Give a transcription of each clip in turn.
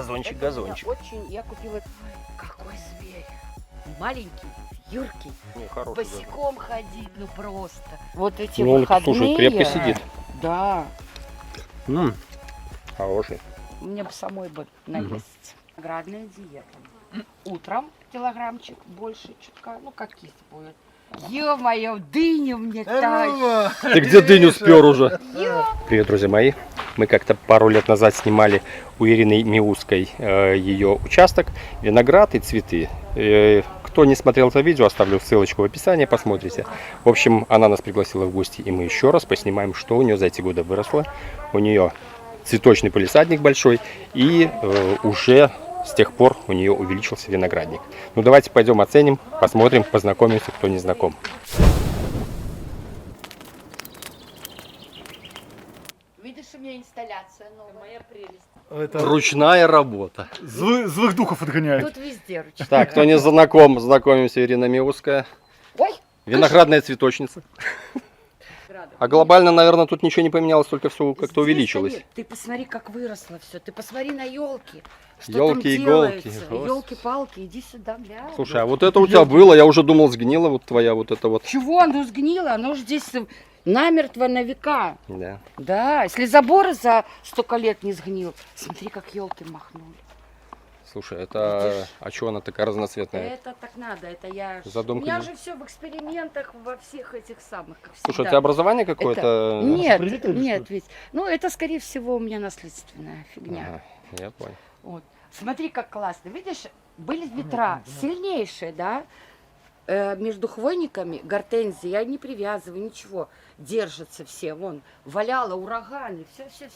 газончик, газончик. Очень, я купила... Какой зверь. Маленький, юркий. Не, хороший Босиком ходить, ну просто. Вот эти Ну, он, выходные... слушай, крепко сидит. Да. Хороший. Мне бы самой бы наесться. Виноградная диета. Утром килограммчик больше чутка, ну как есть будет. Ё-моё, дыню мне тащит. Ты где дыню спер уже? Привет, друзья мои. Мы как-то пару лет назад снимали у Ирины Миусской ее участок, виноград и цветы. Кто не смотрел это видео, оставлю ссылочку в описании, посмотрите. В общем, она нас пригласила в гости, и мы еще раз поснимаем, что у нее за эти годы выросло. У нее цветочный палисадник большой, и уже с тех пор у нее увеличился виноградник. Ну давайте пойдем оценим, посмотрим, познакомимся, кто не знаком. Видишь, у меня инсталляция новая. Моя прелесть. Это Ручная работа. злых духов отгоняет. Тут везде ручная. Так, кто не знаком, знакомимся, Ирина Миусская. Ой, Виноградная цветочница. А глобально, наверное, тут ничего не поменялось, только все как-то здесь-то увеличилось. нет. Ты посмотри, как выросло все. Ты посмотри на елки. Что Ёлки, там иголки. делается? Елки-палки, иди сюда, бля. Слушай, а вот это у тебя было, я уже думал, сгнила вот твоя вот это вот. Чего оно сгнило? Оно же здесь намертво на века. Да. Да, если забор за столько лет не сгнил. Смотри, как елки махнули. Слушай, это... А что она такая разноцветная? Это так надо, это я... Задумка У меня не- же все в экспериментах, во всех этих самых, как Слушай, у всегда. тебя образование какое-то? Нет, Привитое или нет, что? ведь. Ну, это, скорее всего, у меня наследственная фигня. Ага, я понял. Вот. Смотри, как классно. Видишь, были ветра сильнейшие, да? Между хвойниками гортензии, я не привязываю, ничего. Держатся все, вон, валяло, ураганы,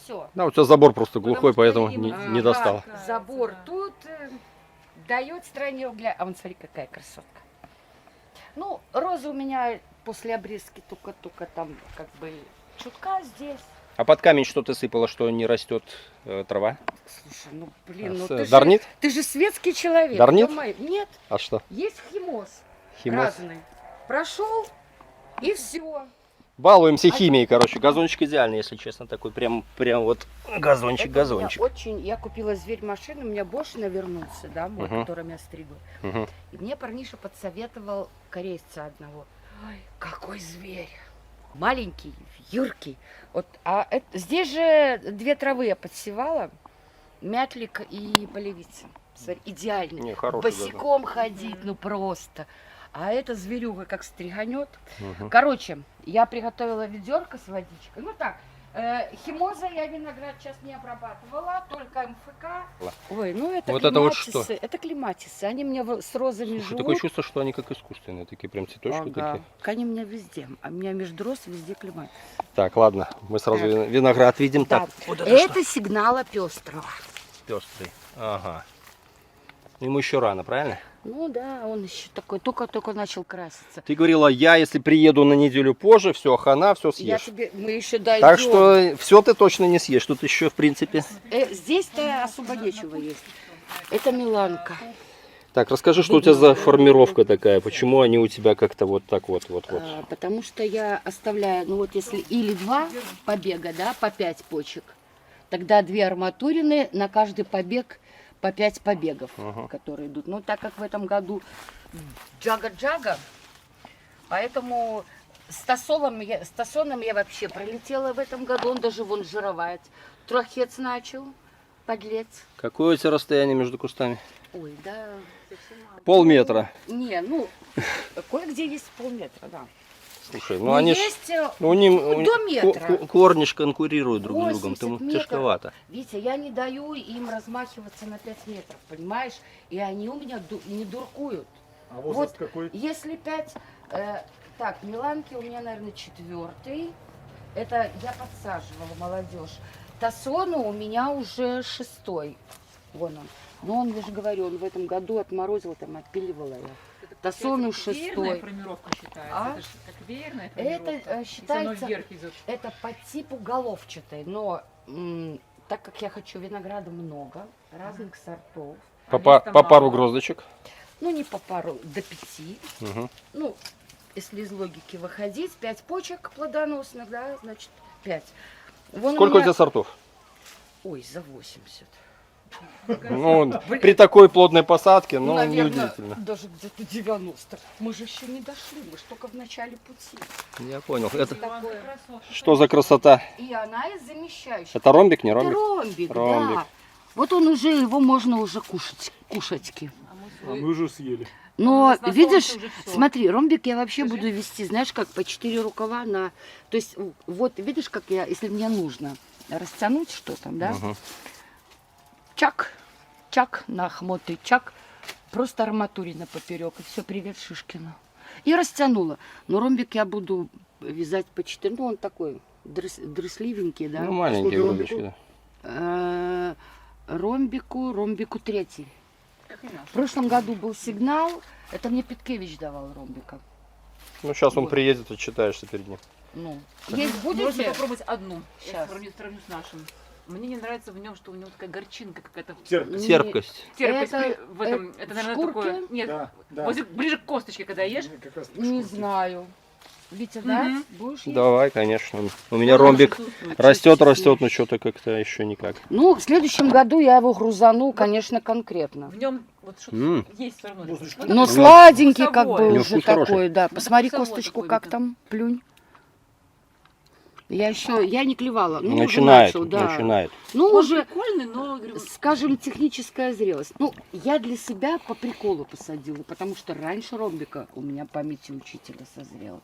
все. Да, у тебя забор просто глухой, поэтому им, не достал. Забор тут дает стране угля. А вон, смотри, какая красотка. Ну, розы у меня после обрезки только там, как бы, чутка здесь. А под камень что ты сыпала, что не растет трава? Слушай, ну, блин, ну Дарнит? ты же светский человек. Дарнит? Ё-моё. Нет, А что? есть химоз. Химоз? Разный. Прошел, и все. Балуемся химией, короче. Газончик идеальный, если честно. Такой прям вот газончик. Я купила зверь-машину, у меня Бош навернулся, да, мой, Мгм. которым я стригла. Мгм. И мне парниша подсоветовал корейца одного. Ой, какой зверь. Маленький, юркий. Вот, здесь же две травы я подсевала. Мятлик и полевица. Смотри, идеальный. Не, хороший Босиком ходить, ну просто. А эта зверюга как стриганет. Мгм. Короче, я приготовила ведерко с водичкой. Ну так, химоза я виноград сейчас не обрабатывала, только МФК. Ой, ну это вот это вот клематисы. что? Это клематисы. Они мне с розами Слушай, живут. такое чувство, что они как искусственные, такие прям цветочки Ага. такие. Так они у меня везде. А у меня между роз везде клематис. Так, ладно, мы сразу Так. виноград видим. Да. Так, вот Это сигнала пестрого. пестрый. Ага. Ему еще рано, правильно? Ну да, он еще такой, только начал краситься. Ты говорила, я если приеду на неделю позже, все, хана, все съешь. Мы еще дойдем. Так что все ты точно не съешь. Тут еще, в принципе. Здесь-то особо нечего есть. Это Миланка. Так, расскажи, что у тебя за формировка такая? Почему они у тебя как-то вот так вот? Потому что я оставляю, ну вот если или 2 побега, да, по 5 почек, тогда 2 арматурины, на каждый побег по 5 побегов, которые идут. Ну, так как в этом году джага-джага, поэтому с тосоном я вообще пролетела в этом году, он даже вон жировать. Трохец начал, подлец. Какое у тебя расстояние между кустами? Ой, да. Полметра. Не, ну, кое-где есть полметра, да. Слушай, ну Но они есть у них до метра. корни ж конкурируют друг с другом, 80 тому метров. тяжковато. Витя, я не даю им размахиваться на 5 метров, понимаешь? И они у меня не дуркуют. А возраст Вот какой? если 5... так, Миланки у меня, наверное, 4-й. Это я подсаживала молодежь. Тосону у меня уже 6-й. Вон он. Но он, я же говорю, он в этом году отморозил, там отпиливала я. Тосону 6-й. Веерная формировка считается. А? Это же как веерная формировка. Это Если оно считается... вверх идет. Это по типу головчатой, но так как я хочу винограда много, разных сортов, По вес-то пару мало. гроздочек. ну не по пару, до 5, Угу. ну, если из логики выходить, 5 почек плодоносных, да, значит 5. Вон Сколько у тебя сортов? Ой, за 80. Ну, при такой плотной посадке, ну, неудивительно. даже где-то 90. Мы же еще не дошли, мы же только в начале пути. Я понял. Это Такое. что за красота? И она из замещающих. Это ромбик, не Это ромбик? ромбик, Ромбик. да. Вот он уже, его можно уже кушать. А мы уже съели. Но, на видишь, солнце уже всё. смотри, ромбик я вообще буду вести, знаешь, как по 4 рукава на... То есть, вот, видишь, как я, если мне нужно растянуть что-то, да, Мгм. чак, на хмоты, чак, просто арматурина поперек, и все, привет Шишкину. И растянула. Но ромбик я буду вязать по 4, ну, он такой дрысливенький, да. Ну, маленькие Сколько ромбички, да. Ромбику 3. В прошлом году был сигнал, это мне Питкевич давал ромбика. Ну, сейчас он Вот. приедет, и читаешься перед ним. Ну, есть Можно будете? попробовать одну. Щас. Я сравню с нашим. Мне не нравится в нем, что у него такая горчинка какая-то. Терпкость. Терпкость. Терпкость Это- в этом. это Это, наверное, шкурки? такое. Нет, Да, да. возле- ближе к косточке, когда ешь. Как раз Не шкурки. знаю. Витя, да? Мгм. Будешь есть? Давай, конечно. У меня ромбик растет, но что-то как-то еще никак. Ну, в следующем году я его грузану, конечно, конкретно. В нем вот что-то М. есть все равно. Косточка. Вот Но такой сладенький как бы вкусовой. Ну, уже вкус хороший. такой, да. Посмотри вкусовой косточку, такой, как Витя. там, плюнь. Я не клевала. Ну, уже Начинает, начал, да. начинает. Ну, Он уже, прикольный, но говорю, скажем, техническая зрелость. Ну, я для себя по приколу посадила, потому что раньше ромбика у меня памяти учителя созрела.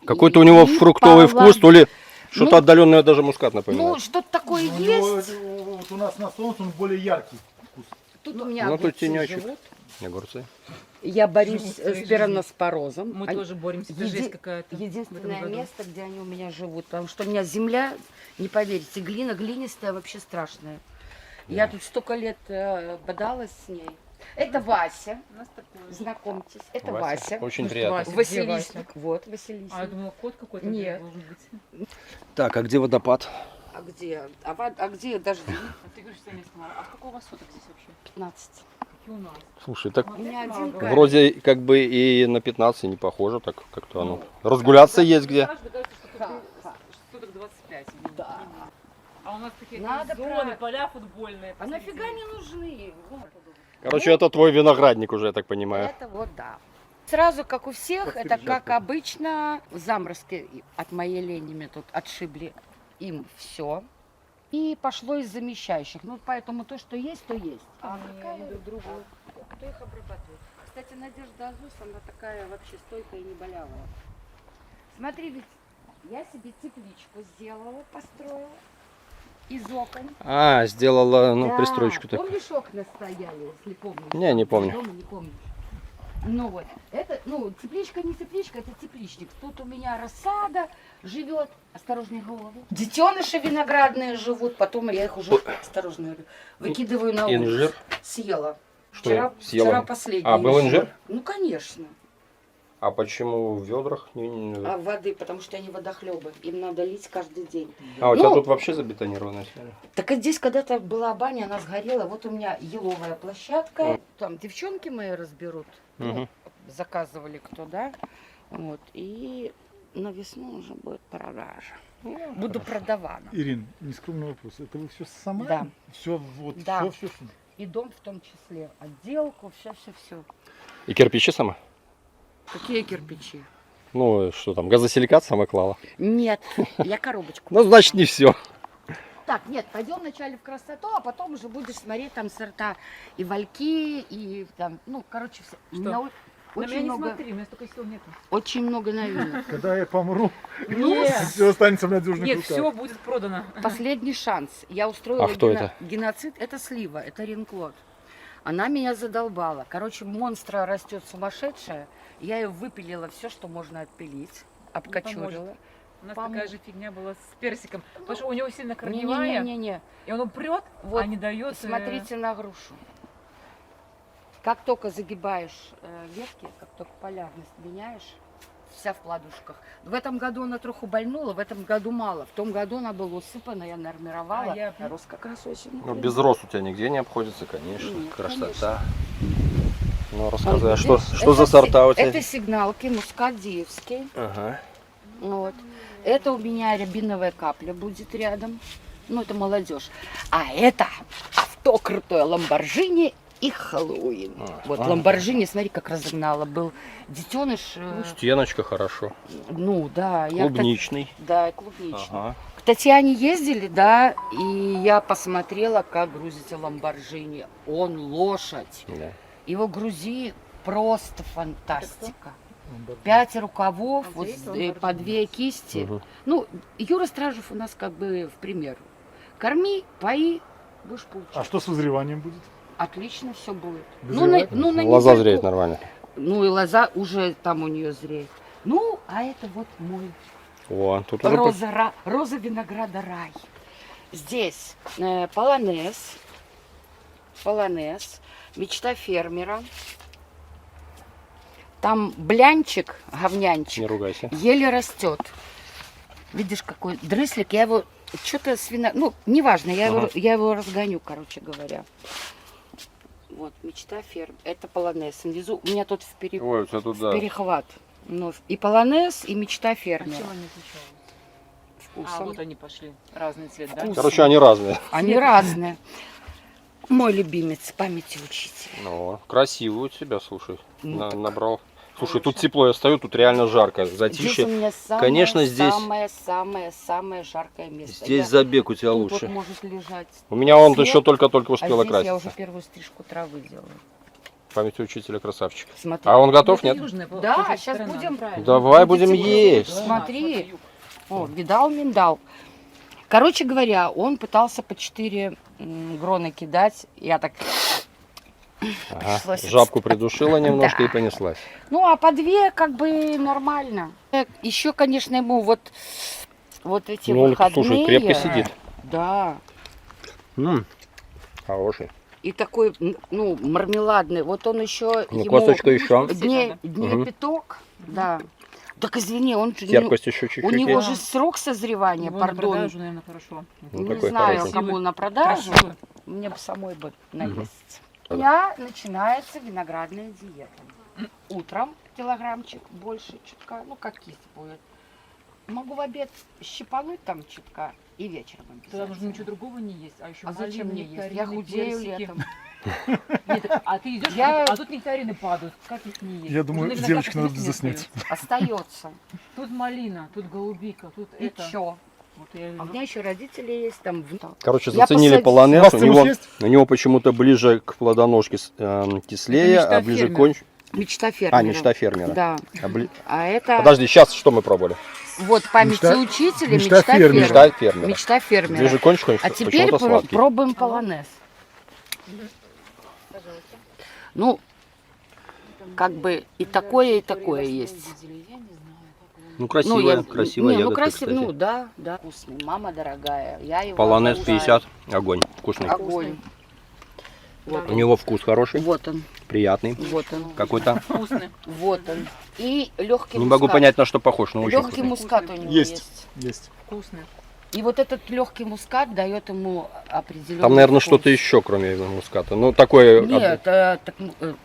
Какой-то у него И фруктовый вкус, то ли что-то Ну, отдаленное даже мускат Ну, напоминает. что-то такое У него, есть. вот у нас на солнце он более яркий вкус. Тут у меня ну, тут огурцы тенечек. живут. Огурцы. Я борюсь Живут с своей пираноспорозом. мы Они- тоже боремся. Это жесть какая-то. в этом Единственное году. место, где они у меня живут. Потому что у меня земля, не поверите, глина глинистая, вообще страшная. Я тут столько лет бодалась с ней. Это Вася, У нас такое. знакомьтесь. Это Вася. Вася. Очень Ну, что, приятно. Вася? Где Василисник. Вот, Василисник. А я думала, кот какой-то Нет. должен быть. Так, а где водопад? А где? А где дожди? А ты говоришь, что я не знала. А сколько у вас соток здесь вообще? 15. Какие у нас? Слушай, так У меня Мало один говорит. камень. вроде как бы и на 15 не похоже, так как-то оно. Разгуляться есть где. Каждый говорит, что Ха-ха. соток 25. Да. А у нас такие Надо зоны, про- поля футбольные. А нафига не нужны? Короче, это твой виноградник уже, я так понимаю. Это вот да. Сразу, как у всех, это как обычно, заморозки от моей лени мне тут отшибли им все. И пошло из замещающих. Ну, поэтому то, что есть, то есть. А какая друг другу? Кто их обрабатывает? Кстати, Надежда Азус, она такая вообще стойкая и не болявая. Смотри, ведь я себе тепличку сделала, построила из окон. А, сделала, ну, Да. пристроечку так. Помнишь, окна стояли, если помнишь? Не, не помню. Дома не помнишь. Ну вот, это, ну, тепличка, не тепличка, это тепличник. Тут у меня рассада живет, осторожнее голову. Детеныши виноградные живут, потом я их уже, осторожно говорю, выкидываю на улицу. Инжир? Съела. Что Вчера, съела? вчера последний. А, был инжир? Ну, конечно. А почему в ведрах? А воды, потому что они водохлебы. Им надо лить каждый день. А, у тебя Ну, тут вообще забетонированная сфера? Так и здесь когда-то была баня, она сгорела. Вот у меня еловая площадка. Там девчонки мои разберут. Ну, Мгм. заказывали кто, да. Вот. И на весну уже будет продажа. Буду продавана. Ирин, нескромный вопрос. Это вы все сама? Да. Все, вот, Да. все. И дом в том числе. Отделку, все. И кирпичи сама? Какие кирпичи? Ну, что там, газосиликат сама клала? Нет, я коробочку. Ну, значит, не все. Так, нет, пойдем вначале в красоту, а потом уже будешь смотреть там сорта и вальки, и там, ну, короче, все. У меня На очень меня не много, смотри, у меня столько сил нету. очень много новинок. Когда я помру, Нет, все останется в надежных нет, руках. все будет продано. Последний шанс. Я устроила А кто это? геноцид. Это слива, это ринклот. Она меня задолбала. Короче, монстра растет сумасшедшая. Я ее выпилила все, что можно отпилить. Обкочурила. У нас Поможет. такая же фигня была с персиком. Потому что у него сильно корневая, Не-не-не. и он упрет, Вот, а не дает. Смотрите на грушу. Как только загибаешь ветки, как только полярность меняешь, вся в плодушках. В этом году она троху больнула, в этом году мало. В том году она была усыпана, я нормировала. А я- Рос как раз очень. Ну, без роз у тебя нигде не обходится, конечно. Нет, Красота. Ну, рассказывай, а Вот, что за сорта у тебя? Это сигналки, мускат диевский. Ага. Вот. Это у меня рябиновая капля будет рядом. Ну, это молодежь. А это то крутое Ламборджини и Хэллоуин. Вот Ламборджини, смотри, как разогнала. Был детеныш. Стеночка хорошо. Ну да, я Клубничный. да, клубничный. Ага. К Татьяне ездили, да, и я посмотрела, как грузится Ламборджини. Он лошадь. Да. Его грузи просто фантастика. 5 рукавов, вот, по 2 кисти. Мгм. Ну, Юра Стражев у нас как бы в пример. Корми, пои, будешь получать. А что с вызреванием будет? Отлично все будет. Вызревает? на Лоза недельку- зреет нормально. Ну и лоза уже там у нее зреет. Ну, а это вот мой О, тут уже роза винограда рай. Здесь полонез, мечта фермера. Там блянчик, не говнянчик, ругайся. еле растет. Видишь, какой дрыслик. Я его что-то ну, неважно, Ага. я его разгоню, короче говоря. Вот, мечта фермера. Это полонез. Внизу у меня тут Ой, у тебя тут, да. перехват. Ну, и полонез, и мечта А фермера. чем они отличаются? А, Вкусом. вот они пошли. Разный цвет, да? Вкус. Короче, они разные. Они разные. Мой любимец, памяти учителя. Ну, красиво у тебя, слушай. Ну, так. Набрал. Слушай, тут тепло, я стою, тут реально жарко. Здесь у Затишье. меня Конечно, здесь- самое жаркое место. Здесь Я забег у тебя тут лучше. вот может лежать. У меня он Свет, еще только-только А успела здесь я уже краситься. первую стрижку травы делаю. Память учителя красавчик. Смотри. А он готов, Это нет? южная, Да, получается, сейчас сторона. будем. Правильно. Давай будем Будете есть. Да, Смотри. юг. О, видал, миндал. Короче говоря, он пытался по 4 грона кидать. Я так... Ага. Пришлось Жабку придушила немножко Да. и понеслась. Ну, а по 2 как бы нормально. Еще, конечно, ему вот эти Ну, он, выходные... слушай, крепко сидит. Да. Хороший. И такой, ну, мармеладный. Вот он еще... Ну, косточка еще. Дней Мгм. пяток. Да. Так извини, он же... Терпкость еще У чуть-чуть. него есть. же срок созревания, Его на пардон. продажу, наверное, хорошо. Ну, Не такой знаю, хороший. кому на продажу. Красивый. Мне бы самой бы наесться. У Да. меня начинается виноградная диета. Утром килограммчик больше чутка, ну как кисть будет. Могу в обед щипануть там чутка и вечером Тогда нужно обязательно. ничего другого не есть. А еще А зачем мне есть? Я нектарины, худею персики. летом. Нет, а ты идешь, Я- а тут нектарины падают. Как их не есть? Я думаю, Уже девочка, виноград надо не заснять. остается. Остается. Тут малина, тут голубика, тут И это. чё? Вот я А у люблю. меня еще родители есть там. Короче, Я заценили посадила. У полонез. вас У цимус него, есть? у него почему-то ближе к плодоножке кислее, Это мечта а ближе к фермера. кончику. Мечта фермера. А, мечта фермера. Да. А это Подожди, сейчас что мы пробовали? вот памяти Мечта- учителя, мечта мечта фермера. фермера. Мечта фермера. Мечта фермера. Ближе к кончику, А теперь почему-то сладкий. пробуем полонез. Ну, как бы и такое есть. Ну, красивая, я- красивая не, ну, ягодка, красив, кстати. ну да, да. Вкусный. Мама дорогая. Я его Полонез обожаю. 50, огонь, вкусный. Огонь. Вот У он. него вкус хороший, Вот он. приятный Вот он. какой-то. Вкусный. Вот он. И легкий Не могу понять, на что похож, но очень Легкий вкусный. мускат у него Есть. есть. Есть. Вкусный. И вот этот легкий мускат дает ему определенный Там, наверное, вкус. что-то еще, кроме муската. Ну, такое... Нет,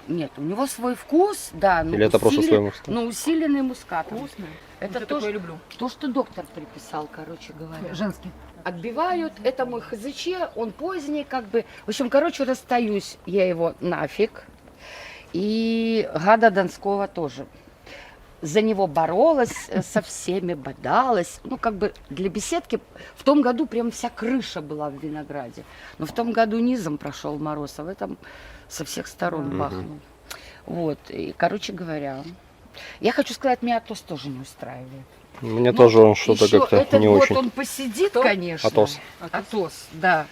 нет, у него свой вкус, да. но Или это просто усилен- свой мускат? Ну, усиленный мускат. Вкусный. Это Вот я такое тоже люблю. то, что доктор приписал, короче говоря. Женский. Отбивают, это мой ХЗЧ, он поздний, как бы. В общем, короче, расстаюсь я его нафиг. И гада Донского тоже. За него боролась, со всеми бодалась. Ну, как бы для беседки в том году прям вся крыша была в винограде. Но в том году низом прошел мороз, а в этом со всех сторон Мгм. бахнул. Вот, и, короче говоря, я хочу сказать, меня Атос тоже не устраивает. Мне Ну, тоже он что-то еще как-то этот не год очень. он посидит, Кто? конечно. Атос. Атос, да.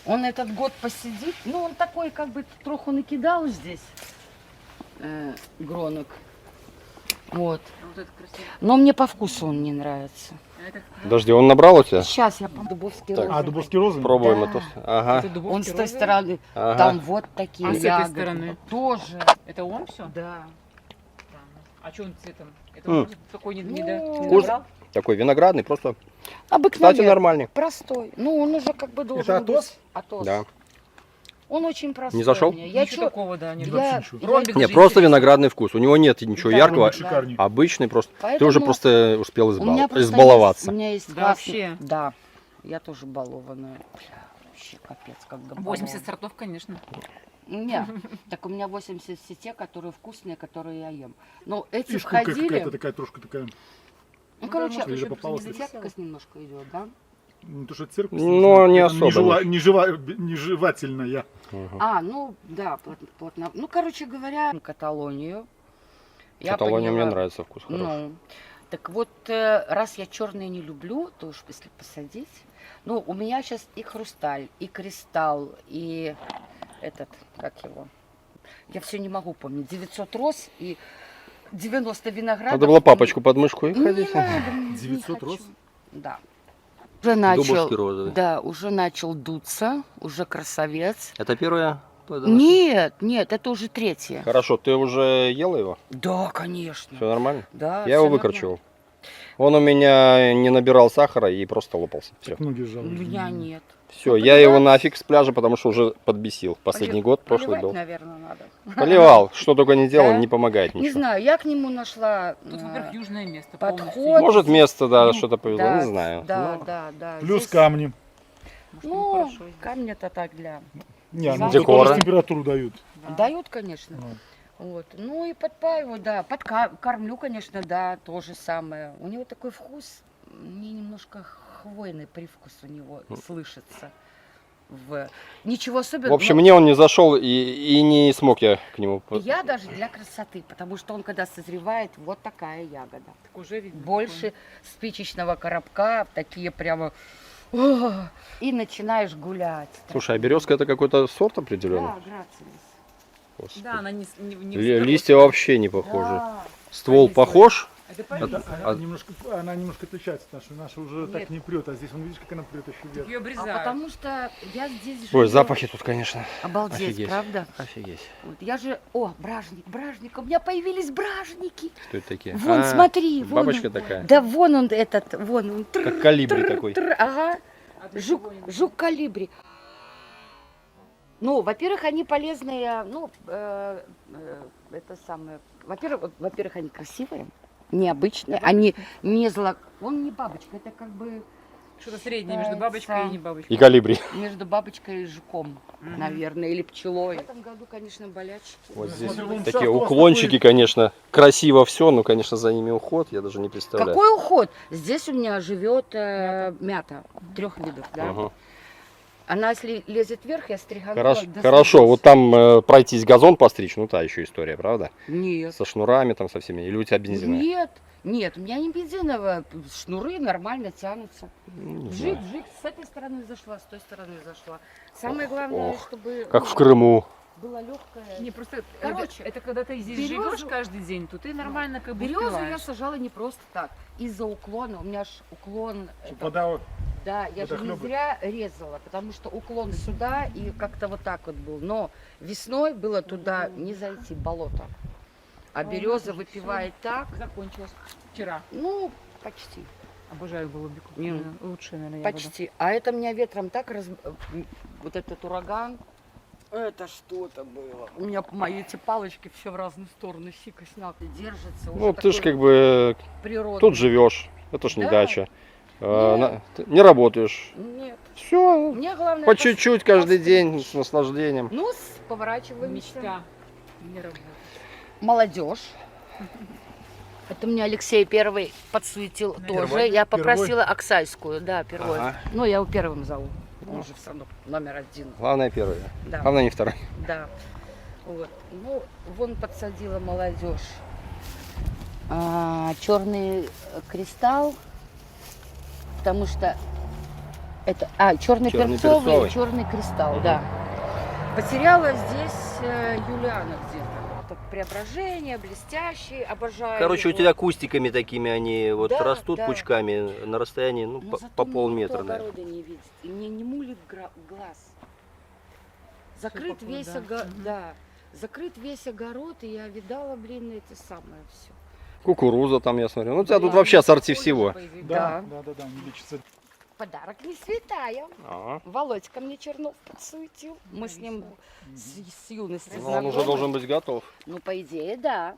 Он этот год посидит. Ну, он такой, как бы, троху накидал здесь гронок. Вот. А вот это красиво. Но мне по вкусу он не нравится. А это Подожди, он набрал у тебя? Сейчас я по Дубовский Так. А, розовый. дубовский розовый? Пробуем Да. это. Ага. это дубовский Он с той розовый? стороны, Ага. там вот такие А с этой ягоды. стороны? Тоже, Это он все? да. А что он цветом? Это М. он такой не Ну, Вкус набрал? такой виноградный, просто, Обыкновенный. кстати, нормальный. Простой. Ну, он уже как бы должен Это Атос? быть. Атос. Да. Он очень простой. Не зашел? мне. Я Ничего чё- такого, да, не Да, я- вообще ничего. Ромбик Нет, же просто интересный. виноградный вкус. У него нет ничего Да, яркого, Ромбик шикарней. обычный просто. Ты Поэтому уже просто успел у меня просто избаловаться. Есть, у меня есть Да, классный. вообще. Да, я тоже балованная. вообще капец, как 80 сортов, конечно. Нет, так у меня 80 все те, которые вкусные, которые я ем. Но эти И шкурка входили... какая-то такая, трошка такая. Ну, короче, может, Или еще попалась не цепкость залетела. немножко идет, да? Не то, что церковь. Но не особо. Нежевательная. А, ну, да, плотно. Ну, короче говоря, Каталонию. Я Каталония мне поняла. нравится вкус хороший. Ну, так вот, раз я черные не люблю, то уж если посадить... Ну, у меня сейчас и хрусталь, и кристалл, и этот, как его... Я все не могу помнить. 900 роз и 90 виноградов. Надо было папочку под мышку и Не ходить. надо, не 900 хочу. роз? Да. Уже начал, Дубовский розовый. да, уже начал дуться, уже красавец. Это первое? Нет, нет, это уже третье. Хорошо, ты уже ела его? Да, конечно. Все нормально? Да, Я его всё выкорчевал. Он у меня не набирал сахара и просто лопался. Все. Так многие нормально. У жалуются. меня нет. Все, я его нафиг с пляжа, потому что уже подбесил. Последний год, прошлый Поливать, был. наверное, надо. Поливал, что только не делал, Да? не помогает Не ничего. знаю, я к нему нашла Тут, во-первых, южное место. подход. полностью. Может, место, да, Ну, что-то повезло, да, не знаю. Да, Ну, да, да. Плюс Здесь- камни. Может, Ну, хорошо здесь. камни это так для... Не, они Декора. зато тоже температуру дают. Да. Дают, конечно. Ну. Вот. Ну и подпаиваю, да. Подкормлю, конечно, да, то же самое. У него такой вкус, мне немножко хвойный привкус у него слышится. Ничего особенного. В общем, но мне он не зашел и не смог я к нему. я даже для красоты, потому что он, когда созревает, вот такая ягода. Так уже видно. Больше спичечного коробка, такие прямо... О, и начинаешь гулять. Слушай, а березка это какой-то сорт определенный? Да, грациlis. Господи. Да, она не Листья вообще не похожи. Да. Ствол Полезная. похож? Это Это, полезно. она немножко отличается. Наша уже Нет. так не прет, а здесь, видишь, как она прет еще вверх. Ее А обрезают. потому что я здесь Ой, живу. запахи тут, конечно. Обалдеть, Офигеть. правда? Офигеть. Вот я же... О, бражник, у меня появились бражники. Кто это такие? Вон, А, смотри, вон Бабочка он. такая. Да вон он этот, вон он. Как калибри такой. Ага, А ты жук, чего не жук калибри. Ну, во-первых, они полезные, ну, это самое... Во-первых, они красивые, необычные, они не зло... Он не бабочка, это как бы Что-то среднее между бабочкой и не бабочкой. И калибри. между бабочкой и жуком, Мгм. наверное, или пчелой. В этом году, конечно, болячки. Вот Ну, здесь смотри, вон такие шахта у вас уклончики, конечно. Красиво все, но, конечно, за ними уход, я даже не представляю. Какой уход? Здесь у меня живет мята 3 видов, да. Ага. Она, если лезет вверх, я стриганула. Хорошо, до хорошо, слез. вот там пройтись газон постричь, ну та еще история, правда? Нет. Со шнурами там со всеми, или у тебя бензиновая? Нет, нет, у меня не бензиновая, шнуры нормально тянутся. Не Жик, знаю. жик, с этой стороны зашла, с той стороны зашла. Самое главное, ох. чтобы Как в Крыму. было легкое. Не, просто Короче, это когда ты здесь березу- живешь каждый день, то ты нормально как бы Березу я успеваешь. сажала не просто так, из-за уклона. У меня ж уклон. это- Вода вот. Да, я же не водохлёбы. зря резала, потому что уклон сюда и как-то вот так вот был. Но весной было туда не зайти, болото. А береза выпивает так, Закончилось вчера. ну, почти. Обожаю голубику. Не. Лучшая, наверное, ягода. Почти. А это меня ветром так вот этот ураган. Это что-то было. У меня мои эти палочки все в разные стороны сик-сняк. Держится. Ну, ты ж как бы природный. тут живешь, это ж не Да. дача. Нет. Ты не работаешь. Нет. Все, Мне главное... по чуть-чуть каждый постричь. день с наслаждением. Ну, поворачиваемся. Мечта. Не работает. Молодежь. Это мне Алексей первый подсуетил тоже. Первой? Я попросила Оксайскую, да, первой. Ага. Ну, я его первым зову. Он же все равно номер 1. Главное первое. Да, Главное не второе. да. Вот. Ну, вон подсадила молодежь. Черный кристалл, потому что это, черный Чёрный перцовый, перцовый. черный кристалл, да. Потеряла здесь Юлиана где-то. Это преображение, блестящий, обожаю. Короче, у его. тебя кустиками такими они вот Да, растут да. пучками на расстоянии ну, Но по, зато по никто полметра, наверное. огорода не видит. И мне не мулит глаз. Закрыт покой, весь да. огород, Мгм. да. Закрыт весь огород, и я видала, блин, это самое все. Кукуруза там, я смотрю. Ну, у тебя тут вообще ассорти всего. Да. Да, не лечится. Подарок не святая. Ага. Володька мне Чернов подсуетил. Мы с ним с юности Ну, он уже знакомы. должен быть готов. Ну, по идее, да.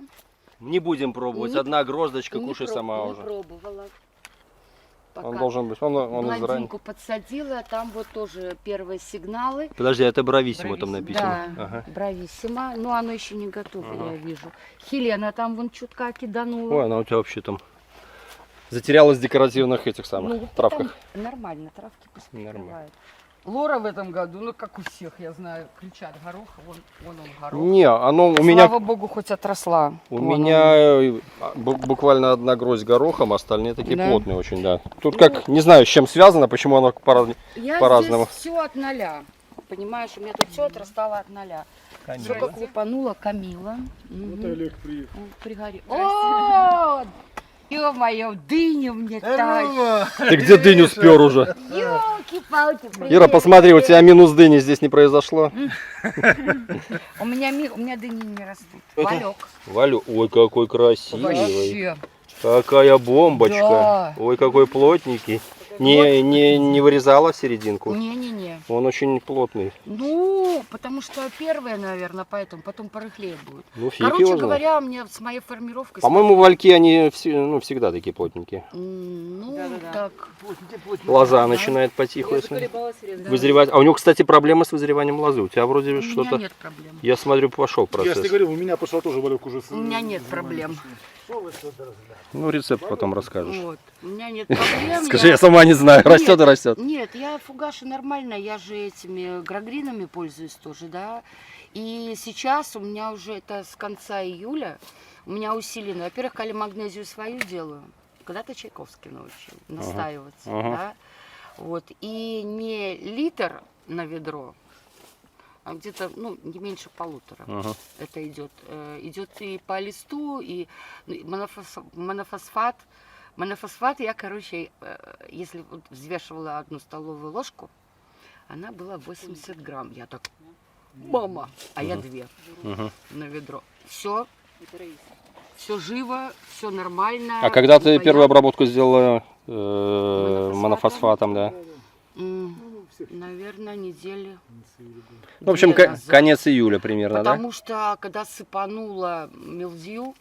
Не будем пробовать. Не- Одна гроздочка, Не кушай проб- сама не уже. пробовала. Пока Он должен быть. Он из ранних. блондинку подсадила, там вот тоже первые сигналы. Подожди, это брависсимо там Да, написано. Ага. брависсимо, но оно еще не готово, я вижу. Хелена там вон чутка киданула. Ой, она у тебя вообще там затерялась в декоративных этих самых Ну, вот травках. там нормально, травки пусть Нормально. прикрывают. Лора в этом году, ну как у всех, я знаю, кричат гороха, вон он горох. Не, оно у меня, Слава богу, хоть отросла. у Вон меня буквально одна гроздь горохом, остальные такие Да? плотные очень, да. Тут как, не знаю, с чем связано, почему оно Я по-разному. здесь все от ноля. Понимаешь, у меня тут все отрастало от ноля. Все как лупанула Камила. Вот Олег приехал. Пригори. О, ё-моё, дыню мне тащит. Ты где дыню спер уже? Ёлки-палки. Ира, посмотри, у тебя минус дыни здесь не произошло. У меня дыни не растут. Валек. Валю, ой, какой красивый. Вообще. Какая бомбочка. Да. Ой, какой плотненький. Не вырезала в серединку. Не-не-не. Он очень плотный. Ну, потому что первое, наверное, поэтому, потом порыхлее будет. Ну, фиг Короче его знает. говоря, мне с моей формировкой... По-моему, вальки, они всегда такие плотненькие. Ну, Да-да-да. так. Лоза начинает потиху, если заколебалась резать. вызревать. А у него, кстати, проблема с вызреванием лозы. У тебя вроде У меня что-то... нет проблем. Я Я смотрю, пошел же тебе процесс. говорил, у меня пошел тоже Валек уже. У меня нет проблем. Ну, рецепт потом расскажешь. Вот. У меня нет проблем. Скажи, я сама не знаю, растет и растет. Нет, я фугашу нормально, я же этими грагринами пользуюсь тоже, да. И сейчас у меня уже это с конца июля, у меня усилено. Во-первых, калий-магнезию свою делаю. Когда-то Чайковский научил настаиваться, ага. да. Вот. И не литр на ведро, а где-то, ну, не меньше 1,5. Ага. Это идет. Идет и по листу, и монофосфат. Монофосфат я, короче, если вот взвешивала 1 столовую ложку, она была 80 грамм. Я так, мама, а я 2 на ведро. Все, все живо, все нормально. А когда ты непонятно. первую обработку сделала Монофосфатом? монофосфатом, да? Наверное, недели. В общем, 2 назад. конец июля примерно, да? Потому что, когда сыпанула милдью,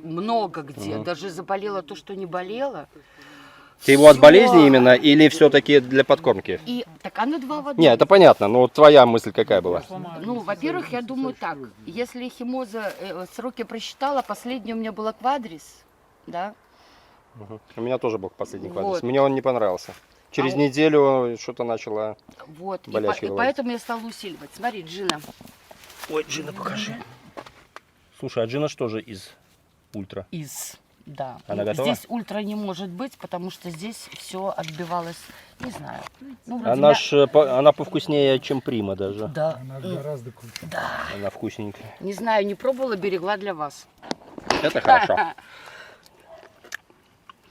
много где, даже заболело то, что не болело. Ты его от Всё. болезни именно или все-таки для подкормки? И так оно 2 в 1. Не, это понятно, но твоя мысль какая была? Ну, во-первых, я думаю так. Если химоза сроки просчитала, последний у меня была квадрис, да. У меня тоже был последний квадрис. Вот. Мне он не понравился. Через А неделю что-то начало... Вот. И Болячки вылазят. поэтому я стала усиливать. Смотри, Джина. Ой, Джина, покажи. Слушай, а Джина что же из ультра? Да. Она И готова? здесь ультра не может быть, потому что здесь все отбивалось, не знаю. Ну, вроде Она, она повкуснее, чем Прима даже. Да. Она гораздо круче. Она вкусненькая. Не знаю, не пробовала, берегла для вас. Это хорошо.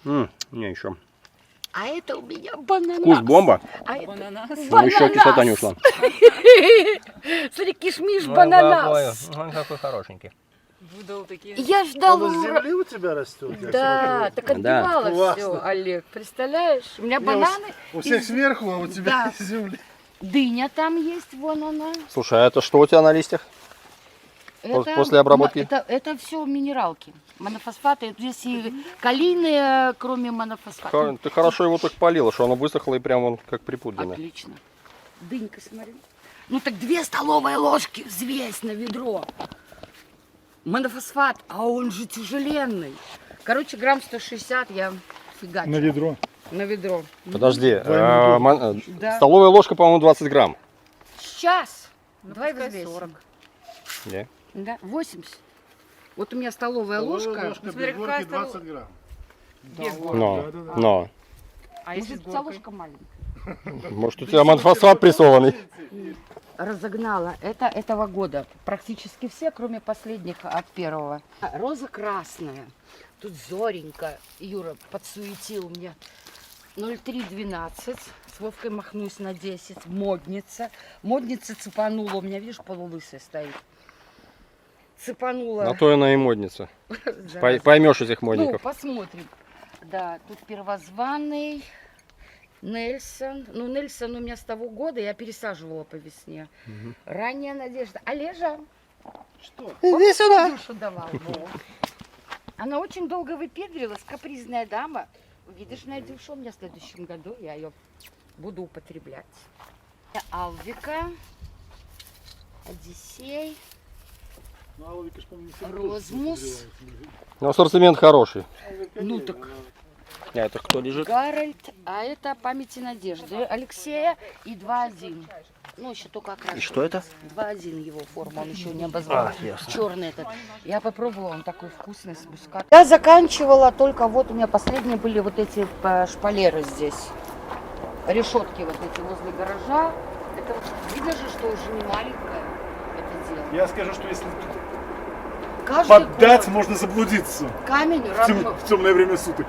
Не, еще. А это у меня бананас. Вкус бомба, А это Бананас. но еще кислота не ушла. Смотри, кишмиш бананас. Какой хорошенький. Выдал такие. Я ждала. Он из земли у тебя растет? Я Да, так Да. отбивалось Классно. все, Олег. Представляешь? У меня бананы. У всех из- сверху, а у тебя Да. из земли. Дыня там есть, вон она. Слушай, а это что у тебя на листьях? После обработки? Это все минералки. Монофосфаты. Здесь и калийные, кроме монофосфата. Ты хорошо его так полила, что оно высохло и прям он как припудрено. Отлично. Дынька, смотри. Ну так 2 столовые ложки взвесь на ведро. Монофосфат, а он же тяжеленный. Короче, грамм 160 я фигачу На ведро. на ведро. Подожди, Да. столовая ложка, по-моему, 20 грамм. Сейчас. Ну, Давай пускай взвесим. 40. Не? Да, 80. Вот у меня столовая ложка. смотри, без какая горки 20 грамм. Без горки. Но, Да-да-да. но. А если с Может, вся горкой? ложка маленькая. Может, у тебя монофосфат прессованный? Разогнала. Это этого года. Практически все, кроме последних от первого. Роза красная. Тут зоренька. Юра подсуетил мне. 0,312. С Вовкой махнусь на 10. Модница. Модница цепанула. У меня, видишь, полулысая стоит. Цепанула. На то она и модница. Зараза. Поймешь этих Ну, модников. посмотрим. Да, тут первозваный. Нельсон. Ну, Нельсон у меня с того года, я пересаживала по весне. Ранняя надежда. Олежа. Что? Иди сюда. Душу давал. Она очень долго выпендрилась, капризная дама. видишь, Надюша, у меня в следующем году я ее буду употреблять. Алвика, Одиссей, Ну, а Вика ж, по-моему, не Розмус. собирается. Ну, ассортимент хороший. Ну так, А это кто лежит? Гарольд, а это памяти надежды Алексея и 2-1. Ну, еще только окрашивается. И что это? 2-1 его форма, он еще не обозвал. ясно. Черный этот. Я попробовала, он такой вкусный с мускатом. Я заканчивала только вот у меня последние были вот эти шпалеры здесь. Решетки вот эти возле гаража. Это видно же, что уже не маленькое это дело. Я скажу, что если Каждый поддать, год можно заблудиться камень равно. в темное время суток.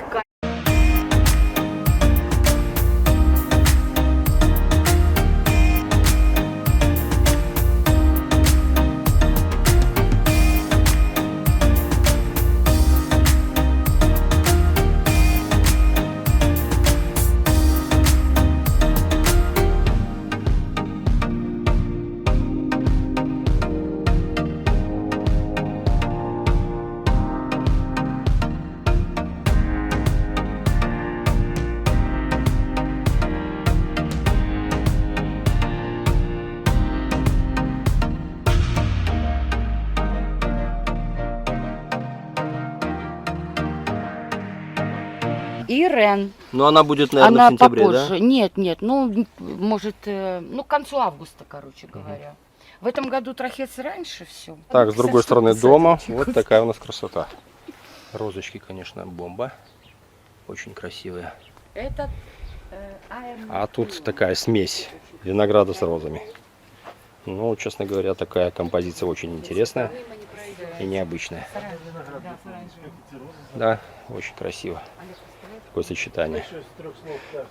И Рен. Ну, она будет, наверное, Она в сентябре, попозже. да? Нет, ну, может, ну, к концу августа, короче говоря. В этом году трахец раньше все. Так, с другой стороны дома вот такая у нас красота. Розочки, конечно, бомба. Очень красивые. Это А тут такая смесь винограда с розами. Ну, честно говоря, такая композиция очень интересная и необычная. Да, очень красиво. Такое сочетание.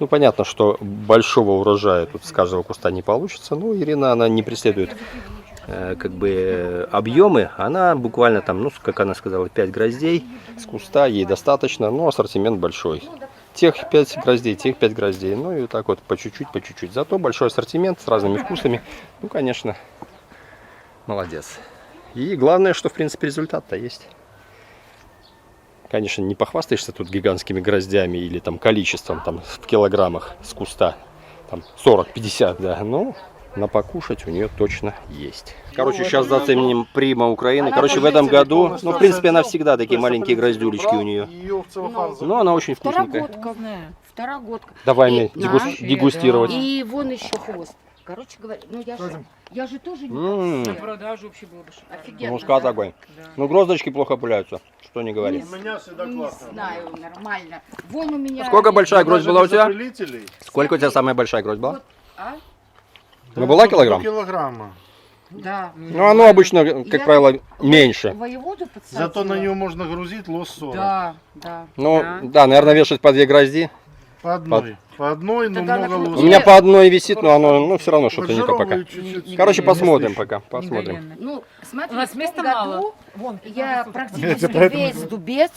Ну, понятно, что большого урожая тут с каждого куста не получится. Но Ирина, она не преследует как бы объемы. Она буквально там, ну, как она сказала, 5 гроздей с куста. Ей достаточно, но ассортимент большой. Тех 5 гроздей, тех 5 гроздей. Ну, и так вот по чуть-чуть, по чуть-чуть. Зато большой ассортимент с разными вкусами. Ну, конечно, молодец. И главное, что, в принципе, результат-то есть. Конечно, не похвастаешься тут гигантскими гроздями или там количеством там, в килограммах с куста. Там 40-50, да. Но на покушать у нее точно есть. Короче, сейчас заценим прима Украины. Короче, в этом году, ну, в принципе, она всегда такие маленькие гроздюлечки у нее. Ее в целлофан Но она очень вкусненькая. Второгодка. Давай И- мне дегустировать. И вон еще хвост. Короче говоря, ну я же тоже не М, На продажу вообще было бы шикарно. офигенно. Мускат да? огонь. Ну, гроздочки плохо пыляются, что не говори. У меня всегда Не классно. знаю, нормально. Вон у меня... Сколько большая гроздь была у тебя? Запылителей. Сколько у тебя самая большая гроздь была? Вот, а? Ну, была килограмм? Килограмма. Да. Ну, оно обычно, как Я правило, меньше. Воеводу подсадила. Зато на нее можно грузить лос 40. Да. Ну, да, наверное, вешать по 2 грозди. По одной. По одной, но Тогда много на У лос. меня по одной висит, но оно, ну, все равно что-то не то пока. Поджаровываю чуть-чуть. Короче, Не посмотрим слышу. пока, посмотрим. Ну, смотри, У нас в том места году мало. Вон, я Я практически тебе поэтому весь дубец,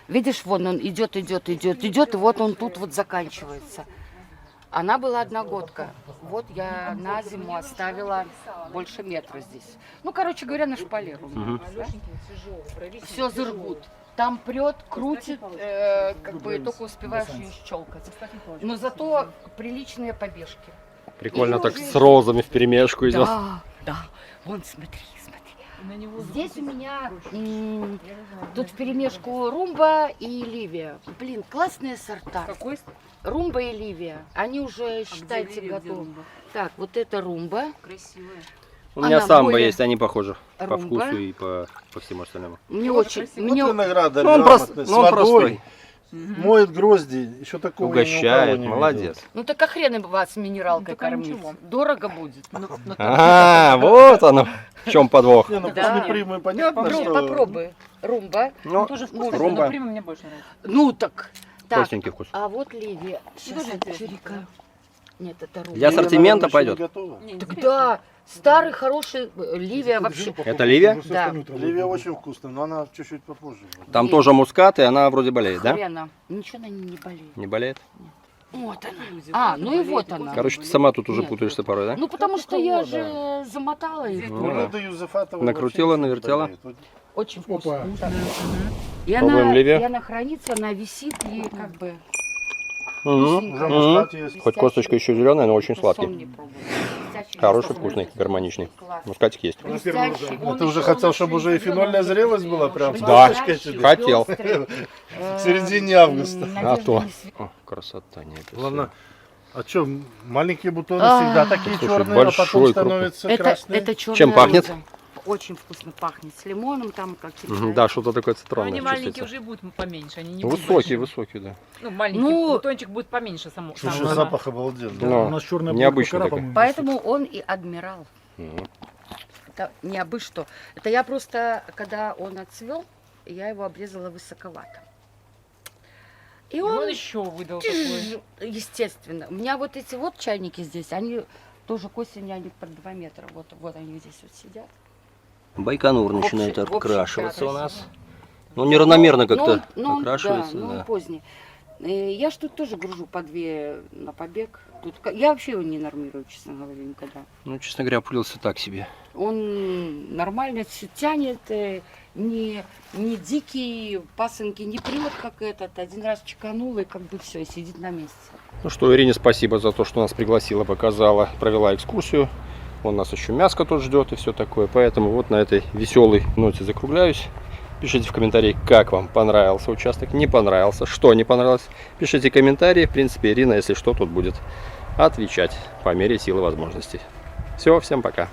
видишь, вон он идет, и вот он тут вот заканчивается. Она была одногодка. Вот я на зиму оставила больше метра здесь. Ну, короче говоря, на шпалеру. Все зыргут. Там прет, крутит, как бы только успеваешь ее щелкать. Но зато приличные побежки. Прикольно так с розами в перемешку идет. Да. Вон, смотри. На него Здесь у меня тут вперемешку румба и ливия. Блин, классные сорта. какой? Румба и ливия. Они уже, считайте, готовы. Так, вот это румба. Красивая. У меня Она самбо более есть, они похожи по румба. вкусу и по всему остальному. Мне Вот очень... красиво. Мне... Вот виноград Ну, он, прост, грамотный, с ну, он простой. водой, моет грозди, еще такого я ни у кого Угощает, не молодец. Ну так а хрен вас минералкой Ну, так кормить? ничего. Дорого будет. А, вот оно, в чем подвох. видел. Не, ну Да. после примы понятно, Попробуй, что... попробуй. Румба. Ну, Тоже вкусно, румба. но прима мне больше нравится. Ну так. Так, Простенький вкус. а вот ливия. Сейчас Тоже интересно. чирика. Нет, это румба. Для Ливия, ассортимента наверное, еще пойдет. не готова. Не, Тогда старый, хороший ливия вообще. Это ливия? Да. Ливия очень вкусная, но она чуть-чуть попозже. будет. Там тоже мускат, и она вроде болеет, да? Хрена. Ничего на ней не болеет. Не болеет? Вот она. А, ну и вот она. Короче, ты сама тут уже Нет. путаешься порой, да? Ну потому что я же замотала их. Ну, Ну, да. это Юзефатова Накрутила, вообще не навертела. болеет. Вот Очень вкусно. Опа. И Пробуем ливию? она хранится, она висит и как бы... Уже мускат есть. Хоть косточка еще зеленая, но очень Сом сладкий. не пробовала. Хрустящий, Хороший, вкусный. вкусный, гармоничный. Класс. Мускатик есть. Хрустящий. Ты уже хотел, чтобы уже и финальная зрелость была прям с Да. косточкой тебе? Хотел. В середине августа. А то. О, красота, не это Ладно. всё. А что, маленькие бутоны А, всегда такие слушай, черные, а большой, потом крупный. становятся красные? Это черная Чем пахнет? роза. Очень вкусно пахнет. С лимоном там какие-то. Мгм, да, что-то такое Но цитронное они маленькие чувствуется. уже будут поменьше, они не будут Высокий, большие. высокий, да. Ну, маленький Ну, бутончик будет поменьше само. Слушай, самого. запах обалденный. Ну, у нас черная необычно булка, такая. по-моему, Поэтому он и адмирал. Мгм. Это необычно что. Это я просто, когда он отцвел, я его обрезала высоковато. И И он он, еще выдал такой. естественно. У меня вот эти вот чайники здесь, они тоже к осени, они под 2 метра. Вот они здесь вот сидят. Байконур В общем- начинает в общем, окрашиваться у красиво. нас. Ну, неравномерно Ну, как-то он, окрашивается. да, ну, он Да. поздний. Я ж тут тоже гружу по 2 на побег. Тут, я вообще его не нормирую, честно говоря, никогда. Ну, честно говоря, пулился так себе. Он нормально всё тянет, не дикий, пасынки не прет, как этот. Один раз чеканул и как бы все, и сидит на месте. Ну что, Ирине спасибо за то, что нас пригласила, показала, провела экскурсию. Он нас еще мяско тут ждет и все такое. Поэтому вот на этой веселой ноте закругляюсь. Пишите в комментарии, как вам понравился участок, не понравился, что не понравилось. Пишите комментарии. В принципе, Ирина, если что, тут будет отвечать по мере силы возможностей. Все, всем пока.